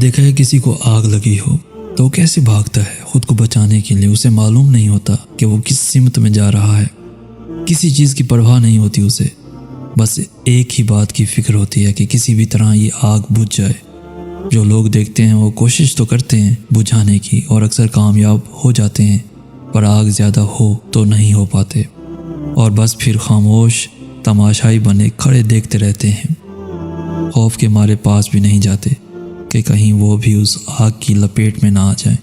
دیکھا ہے کسی کو آگ لگی ہو تو وہ کیسے بھاگتا ہے خود کو بچانے کے لیے. اسے معلوم نہیں ہوتا کہ وہ کس سمت میں جا رہا ہے. کسی چیز کی پرواہ نہیں ہوتی اسے. بس ایک ہی بات کی فکر ہوتی ہے کہ کسی بھی طرح یہ آگ بجھ جائے. جو لوگ دیکھتے ہیں وہ کوشش تو کرتے ہیں بجھانے کی اور اکثر کامیاب ہو جاتے ہیں، پر آگ زیادہ ہو تو نہیں ہو پاتے اور بس پھر خاموش تماشائی بنے کھڑے دیکھتے رہتے ہیں. خوف کے مارے پاس بھی نہیں جاتے کہ کہیں وہ بھی اس آگ کی لپیٹ میں نہ آ جائیں،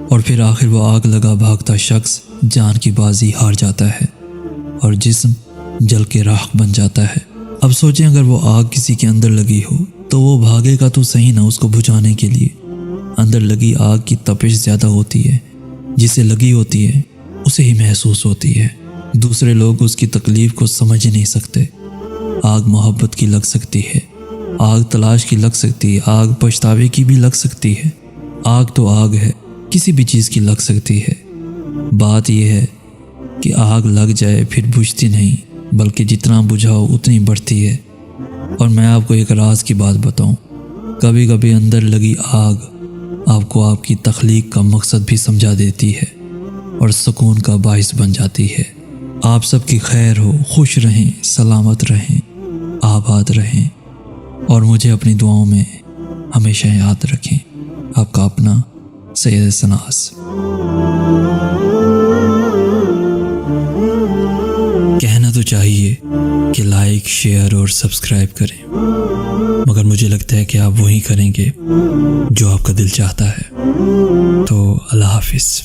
اور پھر آخر وہ آگ لگا بھاگتا شخص جان کی بازی ہار جاتا ہے اور جسم جل کے راکھ بن جاتا ہے. اب سوچیں اگر وہ آگ کسی کے اندر لگی ہو تو وہ بھاگے گا تو صحیح نہ اس کو بجھانے کے لیے. اندر لگی آگ کی تپش زیادہ ہوتی ہے، جسے لگی ہوتی ہے اسے ہی محسوس ہوتی ہے. دوسرے لوگ اس کی تکلیف کو سمجھ ہی نہیں سکتے. آگ محبت کی لگ سکتی ہے، آگ تلاش کی لگ سکتی ہے، آگ پچھتاوے کی بھی لگ سکتی ہے. آگ تو آگ ہے، کسی بھی چیز کی لگ سکتی ہے. بات یہ ہے کہ آگ لگ جائے پھر بجھتی نہیں، بلکہ جتنا بجھاؤ اتنی بڑھتی ہے. اور میں آپ کو ایک راز کی بات بتاؤں، کبھی کبھی اندر لگی آگ آپ کو آپ کی تخلیق کا مقصد بھی سمجھا دیتی ہے اور سکون کا باعث بن جاتی ہے. آپ سب کی خیر ہو، خوش رہیں، سلامت رہیں، آباد رہیں اور مجھے اپنی دعاؤں میں ہمیشہ یاد رکھیں. آپ کا اپنا سید سناس. کہنا تو چاہیے کہ لائک، شیئر اور سبسکرائب کریں، مگر مجھے لگتا ہے کہ آپ وہی کریں گے جو آپ کا دل چاہتا ہے. تو اللہ حافظ.